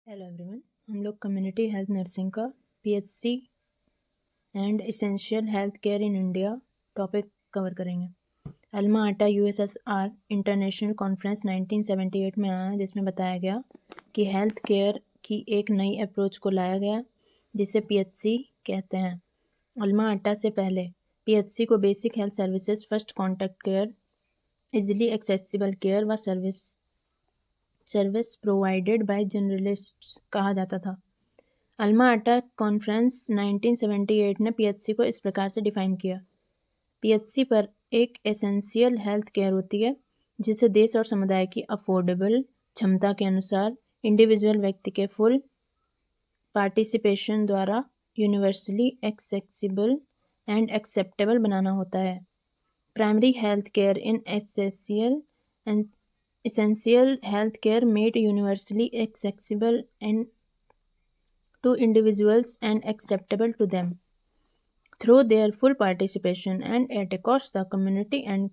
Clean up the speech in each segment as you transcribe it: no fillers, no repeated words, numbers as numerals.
Hello everyone, हम लोग community health nursing का PHC and essential health care in India topic cover करेंगे। अल्मा आटा यूएसएसआर इंटरनेशनल कॉन्फ्रेंस 1978 में आया, जिसमें बताया गया कि हेल्थ केयर की एक नई अप्रोच को लाया गया जिसे पीएचसी कहते हैं। अल्मा आटा से पहले पीएचसी को basic health services, first contact care, easily accessible care व सर्विस प्रोवाइडेड बाय जनरलिस्ट्स कहा जाता था। अल्मा आटा कॉन्फ्रेंस 1978 ने पीएचसी को इस प्रकार से डिफाइन किया। पीएचसी पर एक एसेंशियल हेल्थ केयर होती है जिसे देश और समुदाय की अफोर्डेबल, क्षमता के अनुसार, इंडिविजुअल व्यक्ति के फुल पार्टिसिपेशन द्वारा यूनिवर्सली एक्सेसिबल एंड एक्सेप्टेबल बनाना होता है। Primary health care in essential health care made universally accessible and to individuals and acceptable to them through their full participation and at a cost the community and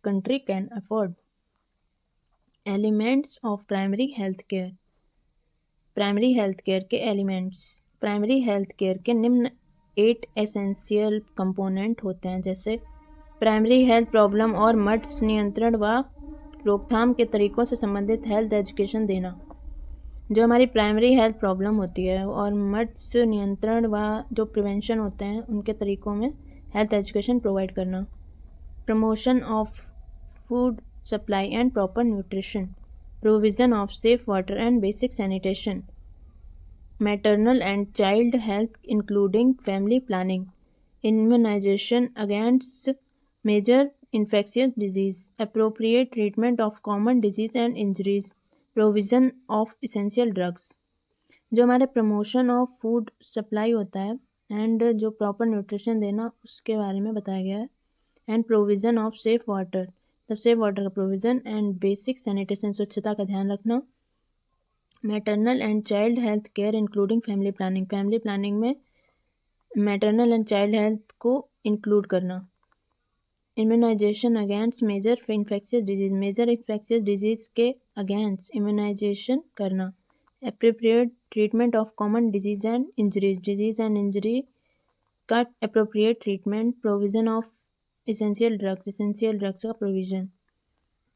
country can afford. Elements of primary health care. Primary health care के elements. Primary health care के निम्न 8 essential component होते हैं, जैसे primary health problem और muds नियंत्रण व रोकथाम के तरीकों से संबंधित हेल्थ एजुकेशन देना। जो हमारी प्राइमरी हेल्थ प्रॉब्लम होती है और मड्स नियंत्रण व जो प्रिवेंशन होते हैं उनके तरीकों में हेल्थ एजुकेशन प्रोवाइड करना। Promotion of food supply and proper nutrition, provision of safe water and basic sanitation, maternal and child health including family planning, immunization against major infectious disease, appropriate treatment of common disease and injuries, provision of essential drugs। जो हमारे promotion of food supply होता है and जो proper nutrition देना उसके बारे में बताया गया है, and provision of safe water, तब सेफ वाटर का प्रोविज़न एंड बेसिक सैनिटेशन, स्वच्छता का ध्यान रखना। Maternal and child health care including family planning, family planning में मैटरनल एंड चाइल्ड हेल्थ को इंक्लूड करना। Immunisation against major infectious disease, major infectious disease के अगेंस्ट इम्यूनाइजेशन करना। Appropriate treatment of common disease and injury का appropriate treatment. Provision of essential drugs का provision.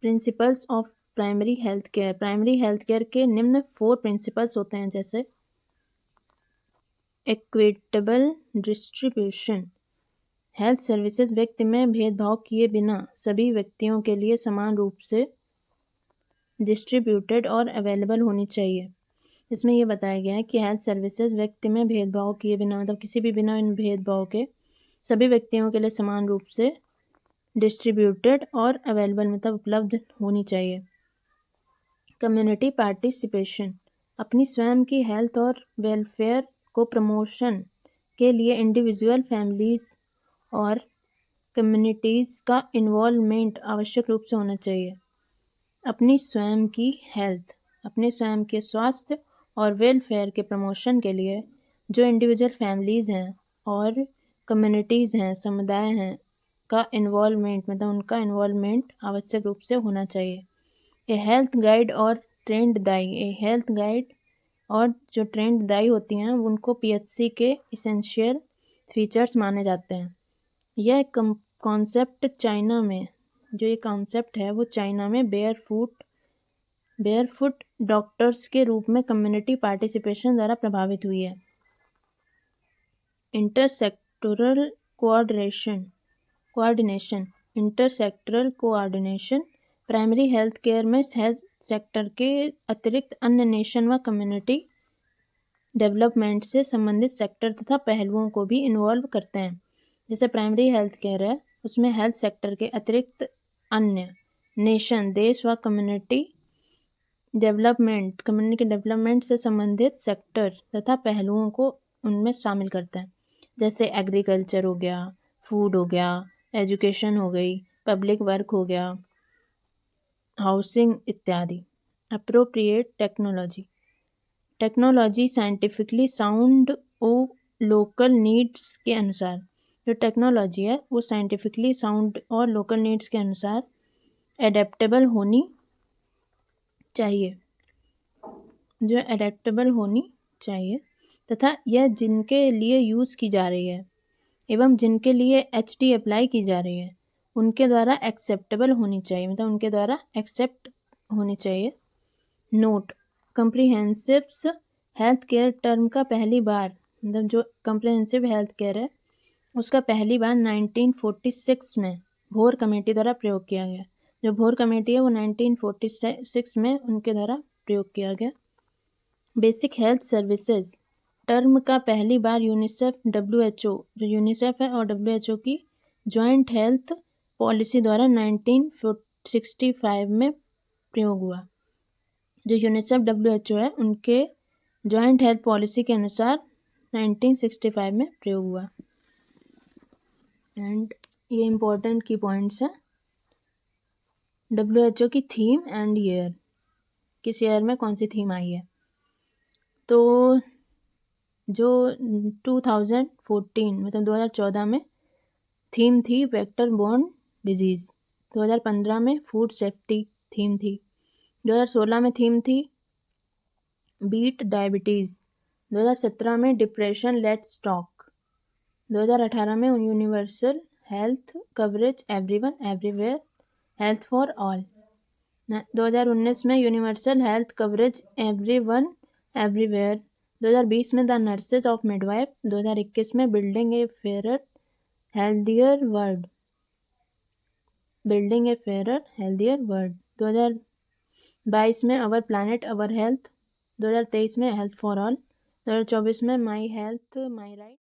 Principles of primary health care, primary health care के निम्न 4 principles होते हैं, जैसे equitable distribution, health services व्यक्ति में भेदभाव किए बिना सभी व्यक्तियों के लिए समान रूप से डिस्ट्रीब्यूटेड और अवेलेबल होनी चाहिए। इसमें यह बताया गया है कि हेल्थ सर्विसेज व्यक्ति में भेदभाव किए बिना, मतलब किसी भी बिना इन भेदभाव के, सभी व्यक्तियों के लिए समान रूप से डिस्ट्रीब्यूटेड और अवेलेबल, मतलब उपलब्ध होनी चाहिए। कम्युनिटी पार्टिसिपेशन, अपनी स्वयं की हेल्थ और वेलफेयर को प्रमोशन के लिए इंडिविजुअल, फैमिलीज और कम्युनिटीज़ का इन्वॉल्वमेंट आवश्यक रूप से होना चाहिए। अपनी स्वयं की हेल्थ, अपने स्वयं के स्वास्थ्य और वेलफेयर के प्रमोशन के लिए जो इंडिविजुअल, फैमिलीज़ हैं और कम्युनिटीज़ हैं, समुदाय हैं, का इन्वॉल्वमेंट, मतलब उनका इन्वॉल्वमेंट आवश्यक रूप से होना चाहिए। ए हेल्थ गाइड और ट्रेंड दाई, ए हेल्थ गाइड और जो ट्रेंड दाई होती हैं उनको पीएचसी के इसेंशियल फीचर्स माने जाते हैं। यह कॉन्सेप्ट चाइना में, जो ये कॉन्सेप्ट है वो चाइना में बेयरफुट डॉक्टर्स के रूप में कम्युनिटी पार्टिसिपेशन द्वारा प्रभावित हुई है। Intersectoral coordination, intersectoral coordination primary health care में हेल्थ सेक्टर के अतिरिक्त अन्य नेशन व कम्युनिटी डेवलपमेंट से संबंधित सेक्टर तथा पहलुओं को भी इन्वॉल्व करते हैं। जैसे प्राइमरी हेल्थ केयर है, उसमें हेल्थ सेक्टर के अतिरिक्त अन्य नेशन, देश व कम्युनिटी डेवलपमेंट से संबंधित सेक्टर तथा पहलुओं को उनमें शामिल करते हैं। जैसे एग्रीकल्चर हो गया, फूड हो गया, एजुकेशन हो गई, पब्लिक वर्क हो गया, हाउसिंग इत्यादि। अप्रोप्रिएट टेक्नोलॉजी साइंटिफिकली साउंड और लोकल नीड्स के अनुसार, जो टेक्नोलॉजी है वो साइंटिफिकली साउंड और लोकल नीड्स के अनुसार एडेप्टेबल होनी चाहिए। जो एडेप्टेबल होनी चाहिए तथा यह जिनके लिए यूज़ की जा रही है एवं जिनके लिए HD अप्लाई की जा रही है उनके द्वारा एक्सेप्टेबल होनी चाहिए, मतलब उनके द्वारा एक्सेप्ट होनी चाहिए। Note, comprehensive health care term का पहली बार, मतलब जो कम्प्रीहेंसिव हेल्थ केयर है उसका पहली बार 1946 में भोर कमेटी द्वारा प्रयोग किया गया। जो भोर कमेटी है वो 1946 में उनके द्वारा प्रयोग किया गया। बेसिक हेल्थ सर्विसेज टर्म का पहली बार यूनिसेफ WHO, जो यूनिसेफ है और WHO की जॉइंट हेल्थ पॉलिसी द्वारा 1965 में प्रयोग हुआ। जो यूनिसेफ WHO है उनके जॉइंट हेल्थ पॉलिसी के अनुसार 1965 में प्रयोग हुआ। एंड ये इम्पोर्टेंट की पॉइंट्स हैं। WHO की थीम एंड ईयर, किस ईयर में कौन सी थीम आई है, तो जो 2014 मतलब 2014 में थीम थी वेक्टर बोर्न डिजीज़, 2015 में फूड सेफ्टी थीम थी, 2016 में थीम थी बीट डायबिटीज़, 2017 में डिप्रेशन लेट्स टॉक, 2018 में universal health coverage everyone everywhere health for all, 2019 में universal health coverage everyone everywhere, 2020 में द नर्सेज ऑफ मिडवाइफ, 2021 में building a fair healthier world, 2022 में अवर planet our health, 2023 में health for all, 2024 में my health my right.